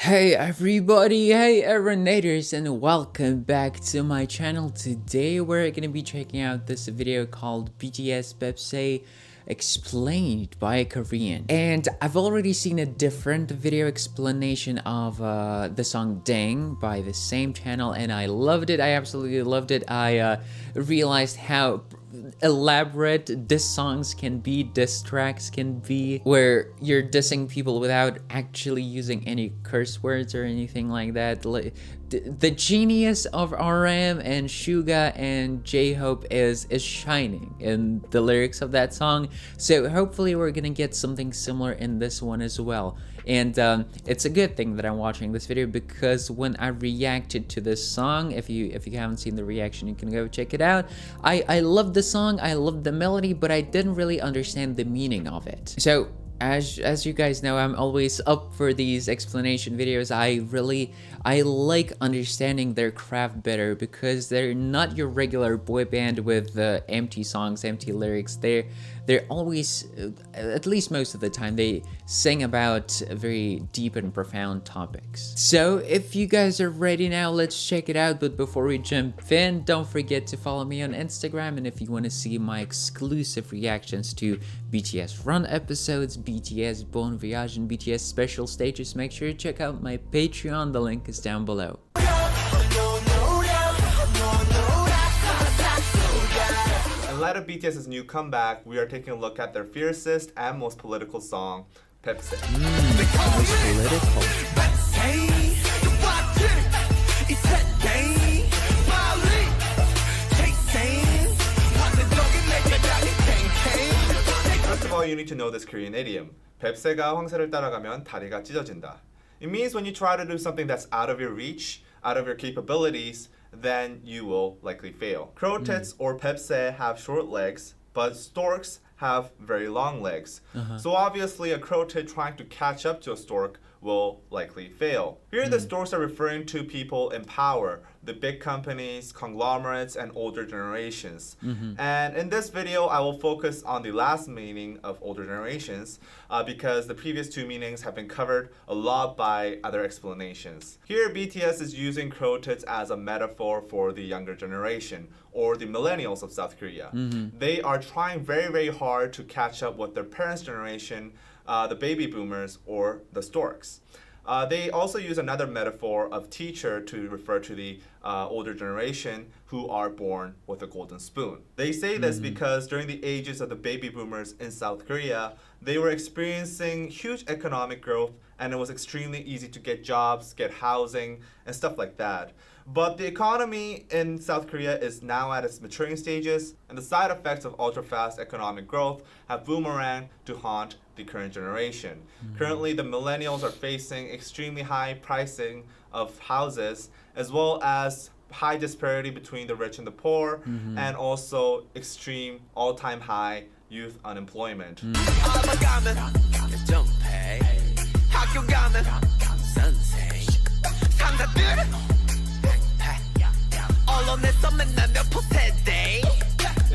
Hey everybody, hey Aeronators, and welcome back to my channel. Today we're gonna be checking out this video called BTS BAEPSAE explained by a Korean. And I've already seen a different video explanation of the song Dang by the same channel, and I loved it. I absolutely loved it. I realized how elaborate diss songs can be, diss tracks can be, where you're dissing people without actually using any curse words or anything like that. The genius of RM and Suga and J-Hope is shining in the lyrics of that song. So hopefully we're gonna get something similar in this one as well. And it's a good thing that I'm watching this video, because when I reacted to this song, if you haven't seen the reaction, you can go check it out. I love the song, I love the melody, but I didn't really understand the meaning of it. So as you guys know, I'm always up for these explanation videos. I like understanding their craft better, because they're not your regular boy band with empty songs, empty lyrics. They're always, at least most of the time, they sing about very deep and profound topics. So if you guys are ready now, let's check it out. But before we jump in, don't forget to follow me on Instagram, and if you want to see my exclusive reactions to BTS Run episodes, BTS Bon Voyage, and BTS special stages, make sure to check out my Patreon. The link is down below. In light of BTS's new comeback, we are taking a look at their fiercest and most political song, BAEPSAE. Most political. First of all, you need to know this Korean idiom. 뱁새가 황새를 따라가면 다리가 찢어진다. It means when you try to do something that's out of your reach, out of your capabilities, then you will likely fail. Crow tits or 뱁새 have short legs, but storks have very long legs. So obviously a crow tit trying to catch up to a stork will likely fail. Here the storks are referring to people in power, the big companies, conglomerates, and older generations. And in this video, I will focus on the last meaning of older generations because the previous two meanings have been covered a lot by other explanations. Here, BTS is using crow tits as a metaphor for the younger generation, or the millennials of South Korea. They are trying very, very hard to catch up with their parents' generation, the baby boomers, or the storks. They also use another metaphor of teacher to refer to the older generation who are born with a golden spoon. They say this because during the ages of the baby boomers in South Korea, they were experiencing huge economic growth, and it was extremely easy to get jobs, get housing, and stuff like that. But the economy in South Korea is now at its maturing stages, and the side effects of ultra-fast economic growth have boomeranged to haunt the current generation. Currently, the millennials are facing extremely high pricing of houses, as well as high disparity between the rich and the poor, and also extreme all-time high youth unemployment. In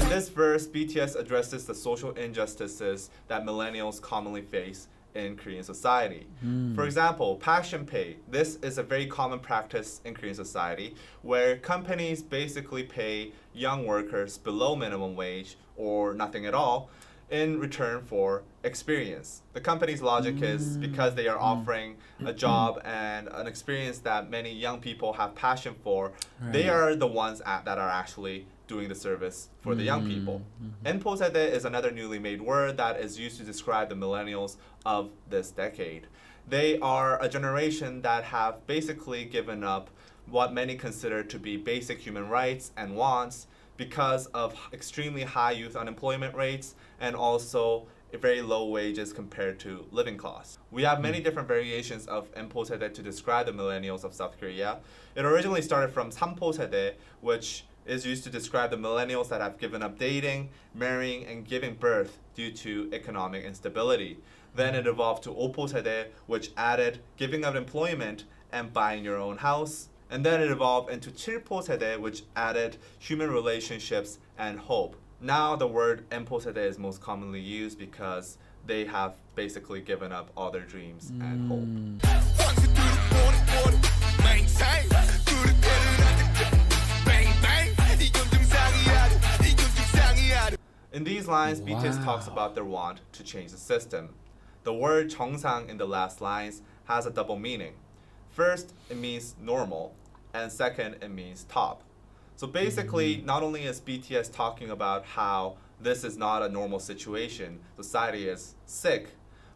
this verse, BTS addresses the social injustices that millennials commonly face in Korean society. For example, passion pay. This is a very common practice in Korean society, where companies basically pay young workers below minimum wage or nothing at all in return for experience. The company's logic is because they are offering a job and an experience that many young people have passion for, they are the ones that are actually doing the service for the young people. Enposede is another newly made word that is used to describe the millennials of this decade. They are a generation that have basically given up what many consider to be basic human rights and wants because of extremely high youth unemployment rates and also very low wages compared to living costs. We have many different variations of Enposede to describe the millennials of South Korea. It originally started from Samposede, which is used to describe the millennials that have given up dating, marrying, and giving birth due to economic instability. Then it evolved to Oposede, which added giving up employment and buying your own house. And then it evolved into Chilposede, which added human relationships and hope. Now the word Enposede is most commonly used because they have basically given up all their dreams and hope. lines, BTS talks Wow. about their want to change the system. The word 정상 in the last lines has a double meaning. First, it means normal, and second, it means top. So basically, not only is BTS talking about how this is not a normal situation, society is sick,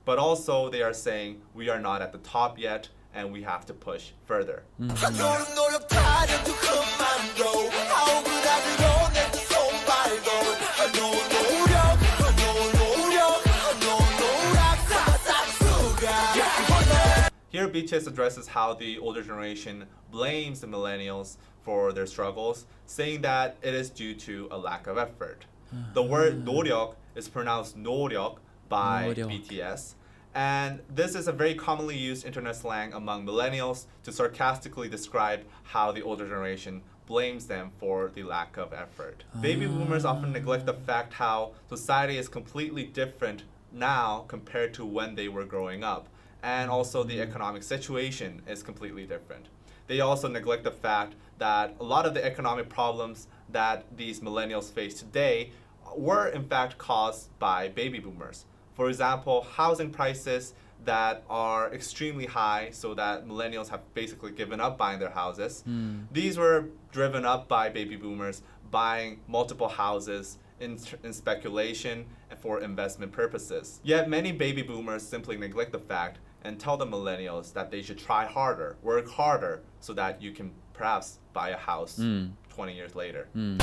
but also they are saying we are not at the top yet and we have to push further. Here, BTS addresses how the older generation blames the millennials for their struggles, saying that it is due to a lack of effort. The word 노력 is pronounced 노력 by 노력. BTS, and this is a very commonly used internet slang among millennials to sarcastically describe how the older generation blames them for the lack of effort. Baby boomers often neglect the fact how society is completely different now compared to when they were growing up, and also the economic situation is completely different. They also neglect the fact that a lot of the economic problems that these millennials face today were in fact caused by baby boomers. For example, housing prices that are extremely high so that millennials have basically given up buying their houses. These were driven up by baby boomers buying multiple houses in speculation and for investment purposes. Yet many baby boomers simply neglect the fact and tell the millennials that they should try harder, work harder, so that you can perhaps buy a house 20 years later. On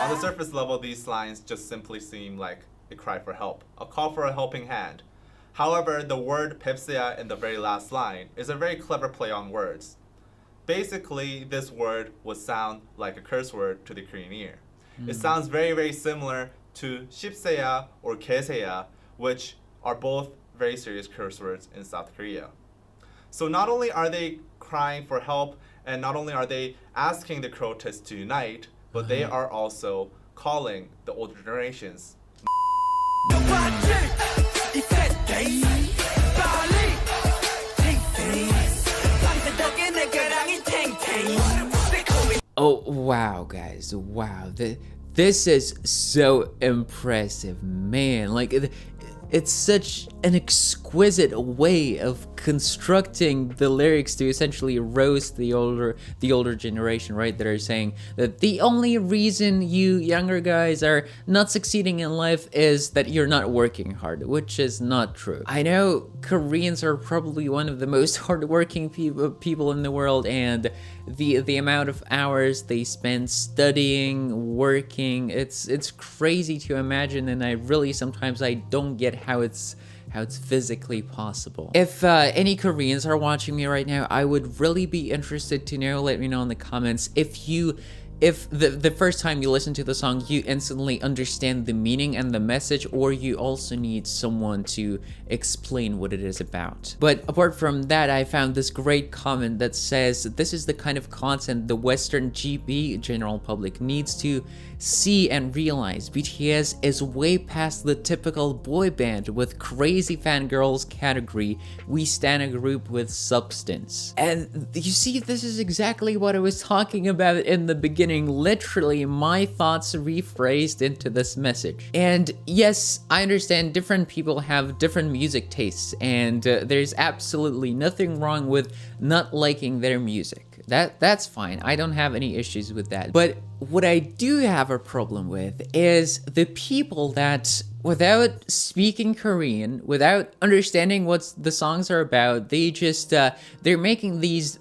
the surface level, these lines just simply seem like a cry for help, a call for a helping hand. However, the word BAEPSAE in the very last line is a very clever play on words. Basically, this word would sound like a curse word to the Korean ear. It sounds very, very similar to 십세야 or 개세야, which are both very serious curse words in South Korea. So not only are they crying for help, and not only are they asking the protests to unite, but they are also calling the older generations. Oh, wow, guys. Wow. This is so impressive, man. Like, it's such an exquisite way of constructing the lyrics to essentially roast the older generation, right? That are saying that the only reason you younger guys are not succeeding in life is that you're not working hard, which is not true. I know Koreans are probably one of the most hardworking people in the world, and the amount of hours they spend studying, working, it's crazy to imagine, and I really sometimes I don't get how it's physically possible. If any Koreans are watching me right now, I would really be interested to know. Let me know in the comments if the first time you listen to the song, you instantly understand the meaning and the message, or you also need someone to explain what it is about. But apart from that, I found this great comment that says, this is the kind of content the Western GB general public needs to see and realize. BTS is way past the typical boy band with crazy fangirls category. We stand a group with substance. And you see, this is exactly what I was talking about in the beginning. Literally my thoughts rephrased into this message. And yes, I understand different people have different music tastes, and there's absolutely nothing wrong with not liking their music. That's fine. I don't have any issues with that. But what I do have a problem with is the people that, without speaking Korean, without understanding what the songs are about, they just they're making these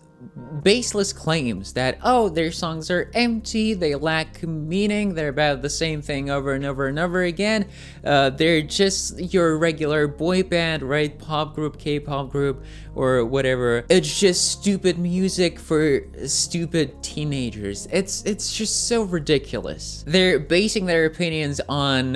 baseless claims that, oh, their songs are empty, they lack meaning, they're about the same thing over and over and over again, they're just your regular boy band, right? Pop group, K-pop group, or whatever. It's just stupid music for stupid teenagers. It's just so ridiculous. They're basing their opinions on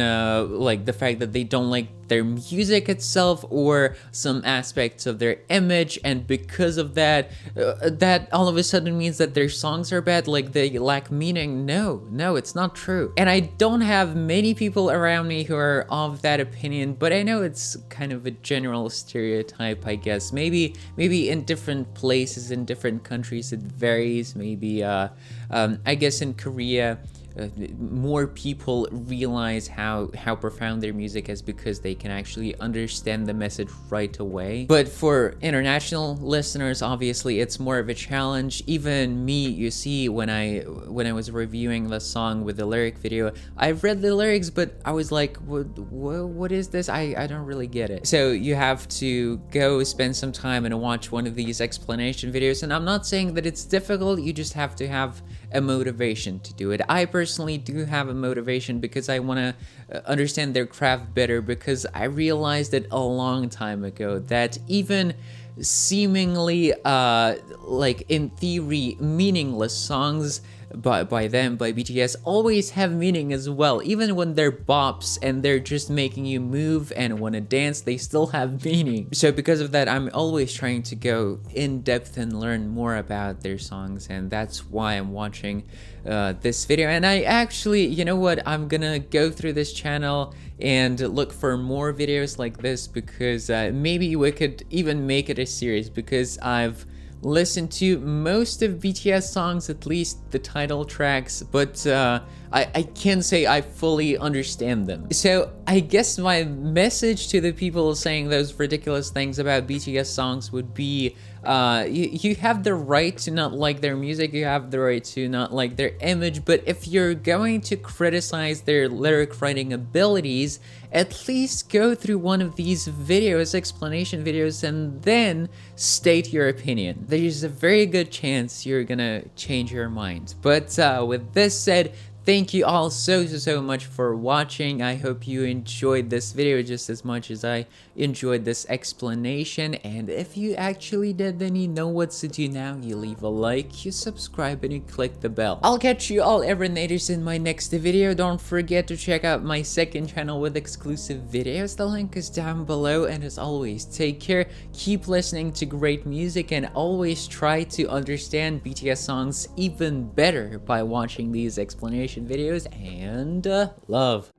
like the fact that they don't like their music itself or some aspects of their image, and because of that, that all of a sudden means that their songs are bad, like they lack meaning. No, it's not true. And I don't have many people around me who are of that opinion, but I know it's kind of a general stereotype, I guess. Maybe in different places, in different countries, it varies. Maybe, I guess in Korea, more people realize how profound their music is because they can actually understand the message right away. But for international listeners, obviously it's more of a challenge. Even me, you see, when I was reviewing the song with the lyric video, I've read the lyrics, but I was like, what is this? I don't really get it. So you have to go spend some time and watch one of these explanation videos. And I'm not saying that it's difficult, you just have to have a motivation to do it. I personally do have a motivation because I want to understand their craft better, because I realized it a long time ago that even seemingly like in theory meaningless songs by BTS always have meaning as well. Even when they're bops and they're just making you move and want to dance, they still have meaning. So because of that, I'm always trying to go in depth and learn more about their songs, and that's why I'm watching this video. And I actually, you know what, I'm gonna go through this channel and look for more videos like this, because maybe we could even make it a series, because I've listened to most of BTS songs, at least the title tracks, but I can't say I fully understand them. So I guess my message to the people saying those ridiculous things about BTS songs would be, you have the right to not like their music, you have the right to not like their image, but if you're going to criticize their lyric writing abilities, at least go through one of these videos, explanation videos, and then state your opinion. There's a very good chance you're gonna change your mind. But with this said, thank you all so much for watching. I hope you enjoyed this video just as much as I enjoyed this explanation. And if you actually did, then you know what to do now. You leave a like, you subscribe, and you click the bell. I'll catch you all Evernator's in my next video. Don't forget to check out my second channel with exclusive videos. The link is down below. And as always, take care, keep listening to great music, and always try to understand BTS songs even better by watching these explanations videos, and love.